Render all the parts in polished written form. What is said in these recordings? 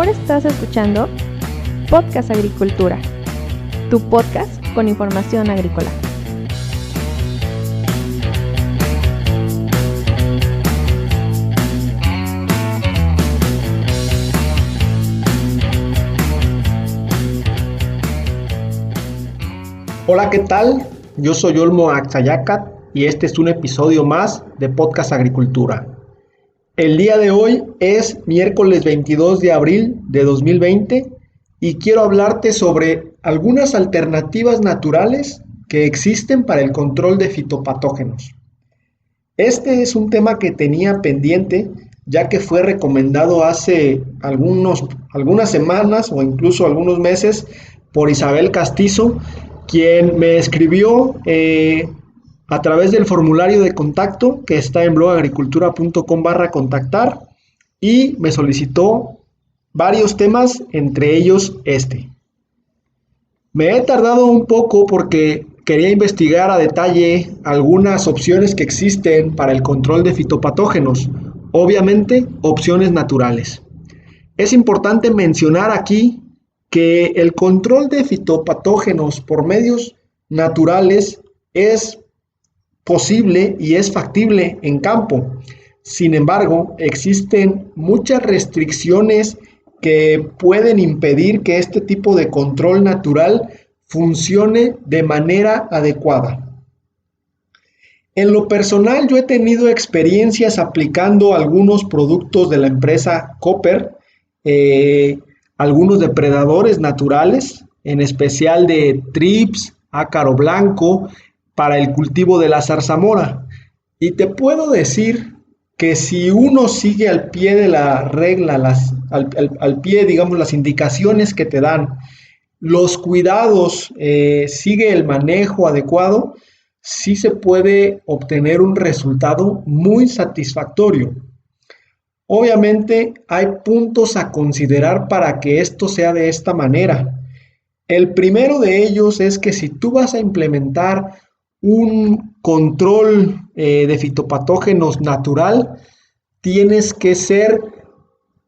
Ahora estás escuchando Podcast Agricultura, tu podcast con información agrícola. Hola, ¿qué tal? Yo soy Olmo Axayacat y este es un episodio más de Podcast Agricultura. El día de hoy es miércoles 22 de abril de 2020 y quiero hablarte sobre algunas alternativas naturales que existen para el control de fitopatógenos. Este es un tema que tenía pendiente, ya que fue recomendado hace algunas semanas o incluso algunos meses por Isabel Castizo, quien me escribió a través del formulario de contacto que está en blogagricultura.com/contactar y me solicitó varios temas, entre ellos este. Me he tardado un poco porque quería investigar a detalle algunas opciones que existen para el control de fitopatógenos, obviamente opciones naturales. Es importante mencionar aquí que el control de fitopatógenos por medios naturales es posible y es factible en campo. Sin embargo, existen muchas restricciones que pueden impedir que este tipo de control natural funcione de manera adecuada. En lo personal, yo he tenido experiencias aplicando algunos productos de la empresa Cooper, algunos depredadores naturales, en especial de trips, ácaro blanco, para el cultivo de la zarzamora. Y te puedo decir que si uno sigue al pie de la regla, al pie, digamos, las indicaciones que te dan, los cuidados, sigue el manejo adecuado, sí se puede obtener un resultado muy satisfactorio. Obviamente hay puntos a considerar para que esto sea de esta manera. El primero de ellos es que si tú vas a implementar un control de fitopatógenos natural, tienes que ser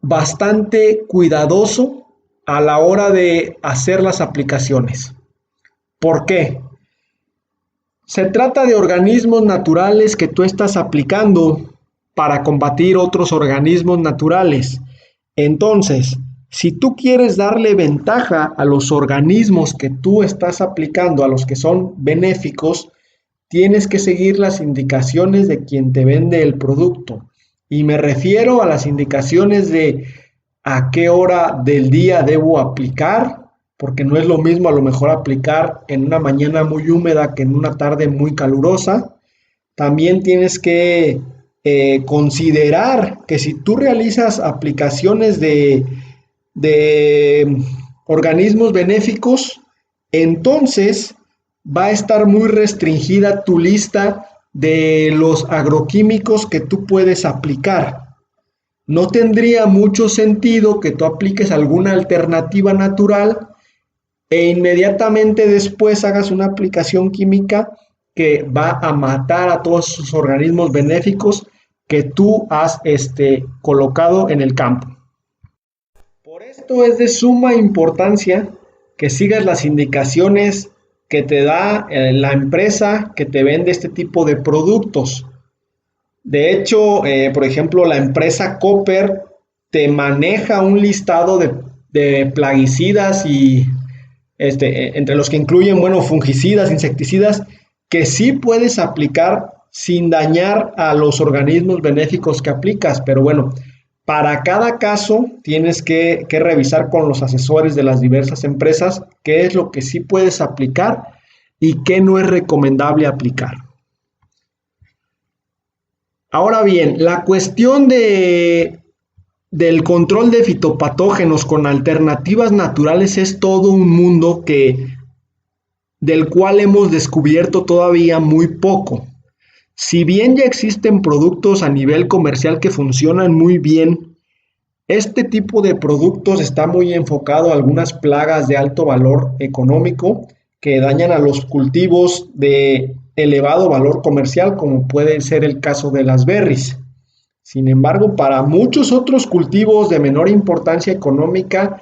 bastante cuidadoso a la hora de hacer las aplicaciones. ¿Por qué? Se trata de organismos naturales que tú estás aplicando para combatir otros organismos naturales. Entonces, si tú quieres darle ventaja a los organismos que tú estás aplicando, a los que son benéficos, tienes que seguir las indicaciones de quien te vende el producto. Y me refiero a las indicaciones de a qué hora del día debo aplicar, porque no es lo mismo a lo mejor aplicar en una mañana muy húmeda que en una tarde muy calurosa. También tienes que considerar que si tú realizas aplicaciones de organismos benéficos, entonces va a estar muy restringida tu lista de los agroquímicos que tú puedes aplicar. No tendría mucho sentido que tú apliques alguna alternativa natural e inmediatamente después hagas una aplicación química que va a matar a todos esos organismos benéficos que tú has colocado en el campo. Por esto es de suma importancia que sigas las indicaciones que te da la empresa que te vende este tipo de productos. De hecho, por ejemplo, la empresa Cooper te maneja un listado de plaguicidas y entre los que incluyen, fungicidas, insecticidas, que sí puedes aplicar sin dañar a los organismos benéficos que aplicas, pero bueno, para cada caso tienes que revisar con los asesores de las diversas empresas qué es lo que sí puedes aplicar y qué no es recomendable aplicar. Ahora bien, la cuestión del control de fitopatógenos con alternativas naturales es todo un mundo del cual hemos descubierto todavía muy poco. Si bien ya existen productos a nivel comercial que funcionan muy bien, este tipo de productos está muy enfocado a algunas plagas de alto valor económico que dañan a los cultivos de elevado valor comercial, como puede ser el caso de las berries. Sin embargo, para muchos otros cultivos de menor importancia económica,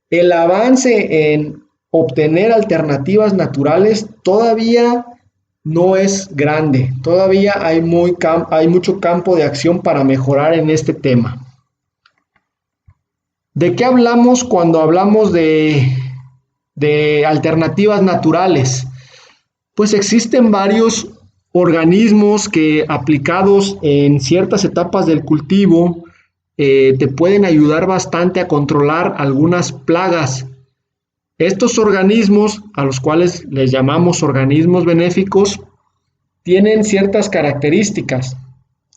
el avance en obtener alternativas naturales todavía no es grande. Todavía hay mucho campo de acción para mejorar en este tema. ¿De qué hablamos cuando hablamos de alternativas naturales? Pues existen varios organismos que aplicados en ciertas etapas del cultivo te pueden ayudar bastante a controlar algunas plagas. Estos organismos, a los cuales les llamamos organismos benéficos, tienen ciertas características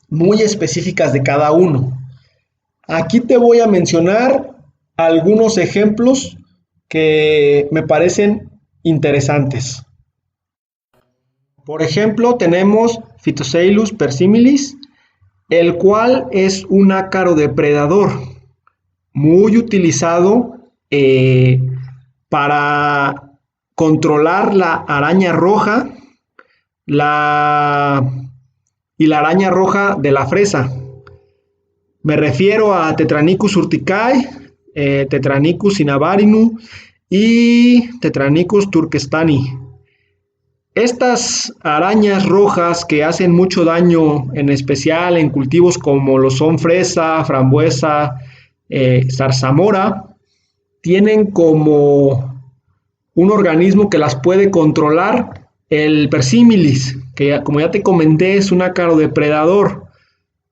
muy específicas de cada uno. Aquí te voy a mencionar algunos ejemplos que me parecen interesantes. Por ejemplo, tenemos Phytoceylus persimilis, el cual es un ácaro depredador muy utilizado para controlar la araña roja y la araña roja de la fresa. Me refiero a Tetranicus urticae, Tetranicus cinnabarinus y Tetranicus turkestani. Estas arañas rojas que hacen mucho daño, en especial en cultivos como lo son fresa, frambuesa, zarzamora, tienen como un organismo que las puede controlar el persimilis, que como ya te comenté es un ácaro depredador,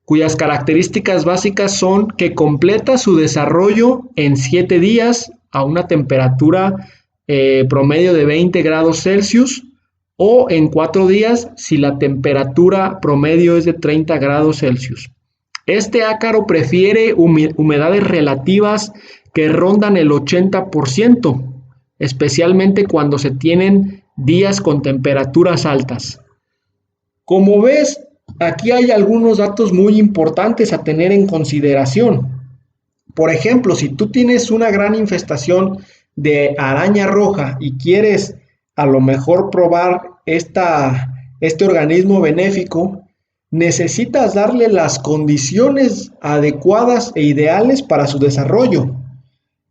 cuyas características básicas son que completa su desarrollo en 7 días a una temperatura promedio de 20 grados Celsius, o en 4 días si la temperatura promedio es de 30 grados Celsius. Este ácaro prefiere humedades relativas que rondan el 80%, especialmente cuando se tienen días con temperaturas altas. Como ves, aquí hay algunos datos muy importantes a tener en consideración. Por ejemplo, si tú tienes una gran infestación de araña roja y quieres a lo mejor probar este organismo benéfico, necesitas darle las condiciones adecuadas e ideales para su desarrollo.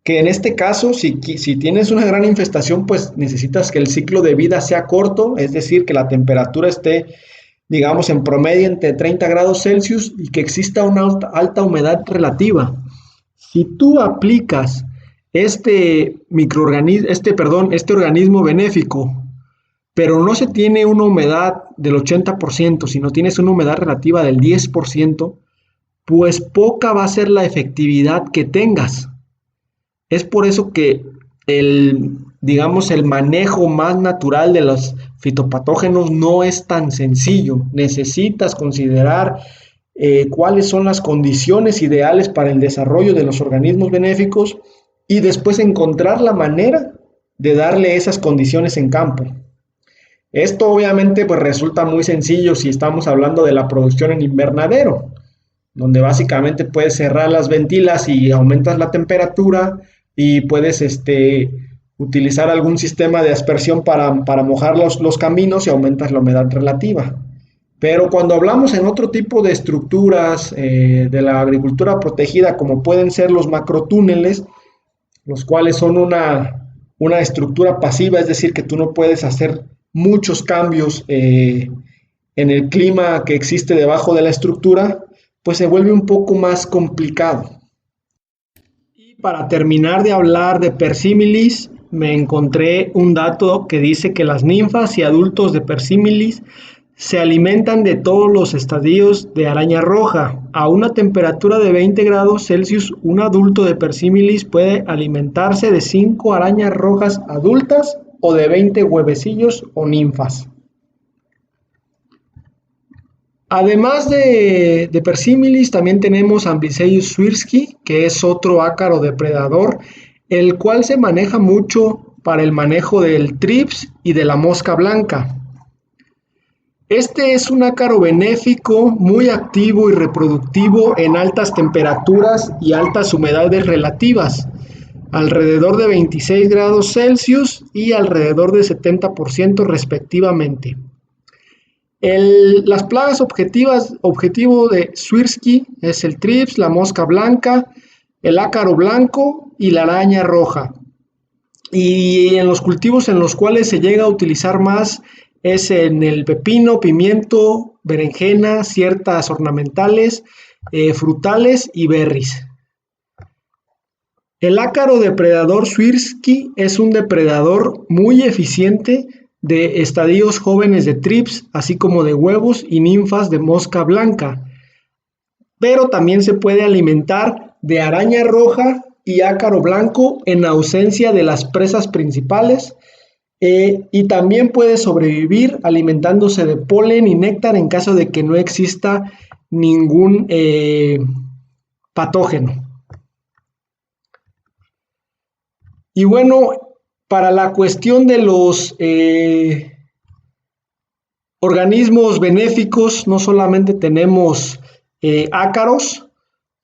Que en este caso, si tienes una gran infestación, pues necesitas que el ciclo de vida sea corto, es decir, que la temperatura esté, digamos, en promedio entre 30 grados Celsius y que exista una alta humedad relativa. Si tú aplicas este organismo benéfico, pero no se tiene una humedad del 80%, sino tienes una humedad relativa del 10%, pues poca va a ser la efectividad que tengas. Es por eso que el manejo más natural de los fitopatógenos no es tan sencillo. Necesitas considerar cuáles son las condiciones ideales para el desarrollo de los organismos benéficos y después encontrar la manera de darle esas condiciones en campo. Esto obviamente pues resulta muy sencillo si estamos hablando de la producción en invernadero, donde básicamente puedes cerrar las ventilas y aumentas la temperatura y puedes utilizar algún sistema de aspersión para mojar los caminos y aumentas la humedad relativa. Pero cuando hablamos en otro tipo de estructuras de la agricultura protegida, como pueden ser los macrotúneles, los cuales son una estructura pasiva, es decir, que tú no puedes hacer muchos cambios en el clima que existe debajo de la estructura, pues se vuelve un poco más complicado. Y para terminar de hablar de Persimilis, me encontré un dato que dice que las ninfas y adultos de Persimilis se alimentan de todos los estadios de araña roja. A una temperatura de 20 grados Celsius, un adulto de Persimilis puede alimentarse de 5 arañas rojas adultas o de 20 huevecillos o ninfas. Además de Persimilis, también tenemos Amblyseius swirsky, que es otro ácaro depredador, el cual se maneja mucho para el manejo del trips y de la mosca blanca. Este es un ácaro benéfico, muy activo y reproductivo en altas temperaturas y altas humedades relativas, alrededor de 26 grados Celsius y alrededor de 70% respectivamente. Las plagas objetivo de Swirsky es el trips, la mosca blanca, el ácaro blanco y la araña roja. Y en los cultivos en los cuales se llega a utilizar más es en el pepino, pimiento, berenjena, ciertas ornamentales, frutales y berries. El ácaro depredador Swirsky es un depredador muy eficiente de estadios jóvenes de trips, así como de huevos y ninfas de mosca blanca, pero también se puede alimentar de araña roja y ácaro blanco en ausencia de las presas principales, y también puede sobrevivir alimentándose de polen y néctar en caso de que no exista ningún patógeno. Y bueno, para la cuestión de los organismos benéficos, no solamente tenemos ácaros,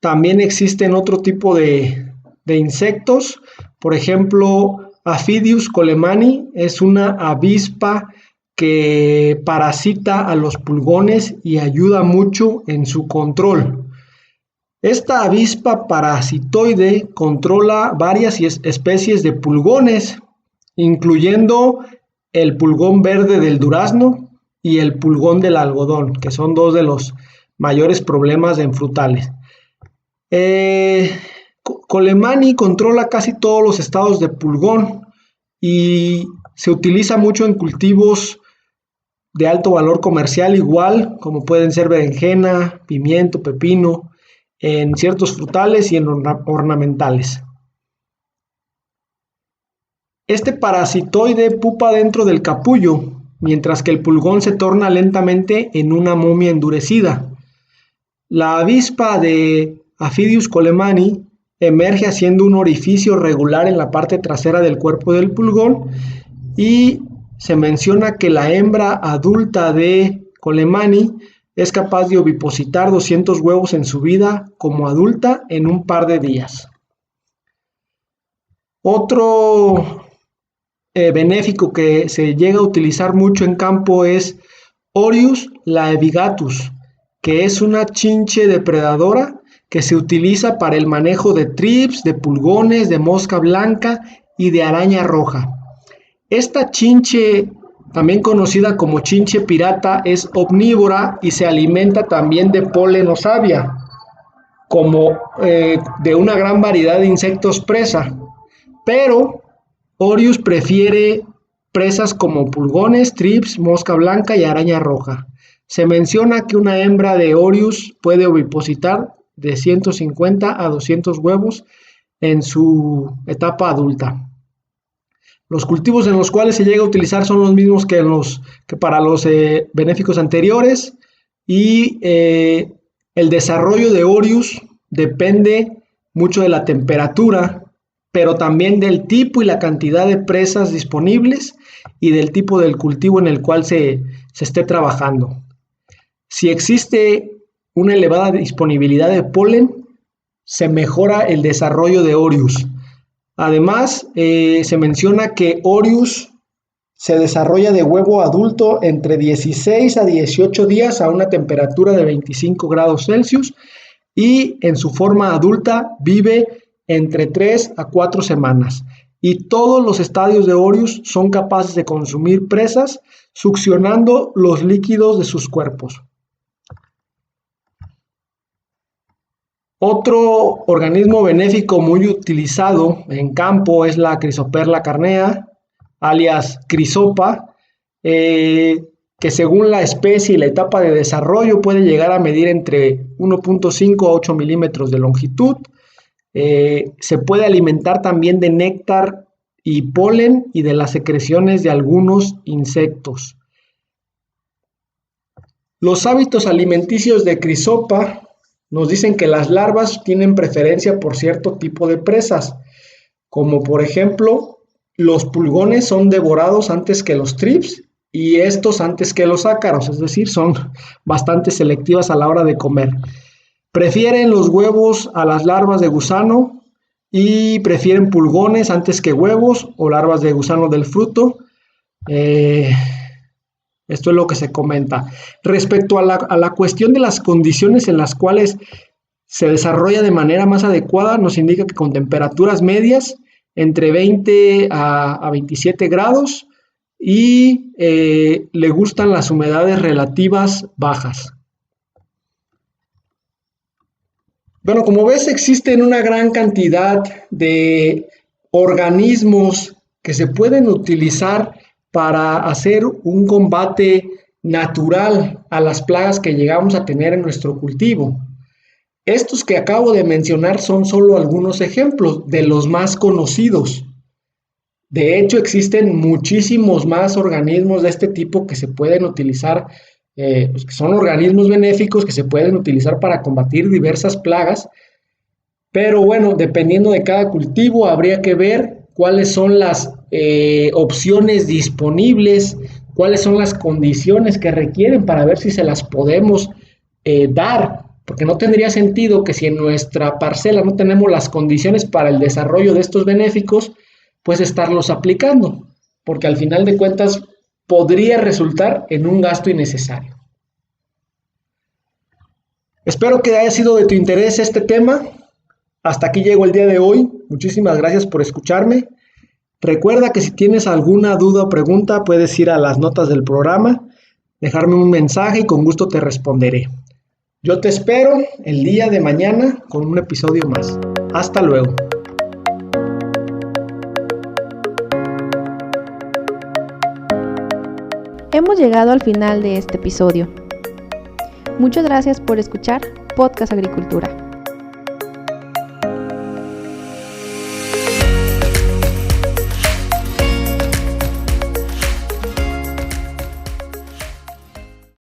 también existen otro tipo de insectos. Por ejemplo, Aphidius colemani es una avispa que parasita a los pulgones y ayuda mucho en su control. Esta avispa parasitoide controla varias especies de pulgones, incluyendo el pulgón verde del durazno y el pulgón del algodón, que son dos de los mayores problemas en frutales. Colemani controla casi todos los estados de pulgón y se utiliza mucho en cultivos de alto valor comercial, igual como pueden ser berenjena, pimiento, pepino, en ciertos frutales y en ornamentales. Este parasitoide pupa dentro del capullo, mientras que el pulgón se torna lentamente en una momia endurecida. La avispa de Aphidius colemani emerge haciendo un orificio regular en la parte trasera del cuerpo del pulgón, y se menciona que la hembra adulta de colemani es capaz de ovipositar 200 huevos en su vida como adulta en un par de días. Otro benéfico que se llega a utilizar mucho en campo es Orius laevigatus, que es una chinche depredadora que se utiliza para el manejo de trips, de pulgones, de mosca blanca y de araña roja. Esta chinche, también conocida como chinche pirata, es omnívora y se alimenta también de polen o savia, como de una gran variedad de insectos presa, pero Orius prefiere presas como pulgones, trips, mosca blanca y araña roja. Se menciona que una hembra de Orius puede ovipositar de 150 a 200 huevos en su etapa adulta. Los cultivos en los cuales se llega a utilizar son los mismos que para los benéficos anteriores, y el desarrollo de Orius depende mucho de la temperatura, pero también del tipo y la cantidad de presas disponibles y del tipo del cultivo en el cual se esté trabajando. Si existe una elevada disponibilidad de polen, se mejora el desarrollo de Orius. Además, se menciona que Orius se desarrolla de huevo adulto entre 16 a 18 días a una temperatura de 25 grados Celsius, y en su forma adulta vive entre 3 a 4 semanas. Y todos los estadios de Orius son capaces de consumir presas succionando los líquidos de sus cuerpos. Otro organismo benéfico muy utilizado en campo es la Chrysoperla carnea, alias Chrysopa, que según la especie y la etapa de desarrollo puede llegar a medir entre 1.5 a 8 milímetros de longitud. Se puede alimentar también de néctar y polen y de las secreciones de algunos insectos. Los hábitos alimenticios de Chrysopa nos dicen que las larvas tienen preferencia por cierto tipo de presas, como por ejemplo los pulgones son devorados antes que los trips y estos antes que los ácaros, es decir, son bastante selectivas a la hora de comer. Prefieren los huevos a las larvas de gusano y prefieren pulgones antes que huevos o larvas de gusano del fruto. Esto es lo que se comenta. Respecto a la cuestión de las condiciones en las cuales se desarrolla de manera más adecuada, nos indica que con temperaturas medias entre 20 a 27 grados y le gustan las humedades relativas bajas. Bueno, como ves, existen una gran cantidad de organismos que se pueden utilizar para hacer un combate natural a las plagas que llegamos a tener en nuestro cultivo. Estos que acabo de mencionar son solo algunos ejemplos de los más conocidos. De hecho, existen muchísimos más organismos de este tipo que se pueden utilizar, que son organismos benéficos que se pueden utilizar para combatir diversas plagas. Pero bueno, dependiendo de cada cultivo, habría que ver cuáles son las opciones disponibles, cuáles son las condiciones que requieren para ver si se las podemos dar. Porque no tendría sentido que si en nuestra parcela no tenemos las condiciones para el desarrollo de estos benéficos, pues estarlos aplicando, porque al final de cuentas podría resultar en un gasto innecesario. Espero que haya sido de tu interés este tema. Hasta aquí llego el día de hoy. Muchísimas gracias por escucharme. Recuerda que si tienes alguna duda o pregunta, puedes ir a las notas del programa, dejarme un mensaje y con gusto te responderé. Yo te espero el día de mañana con un episodio más. Hasta luego. Hemos llegado al final de este episodio. Muchas gracias por escuchar Podcast Agricultura.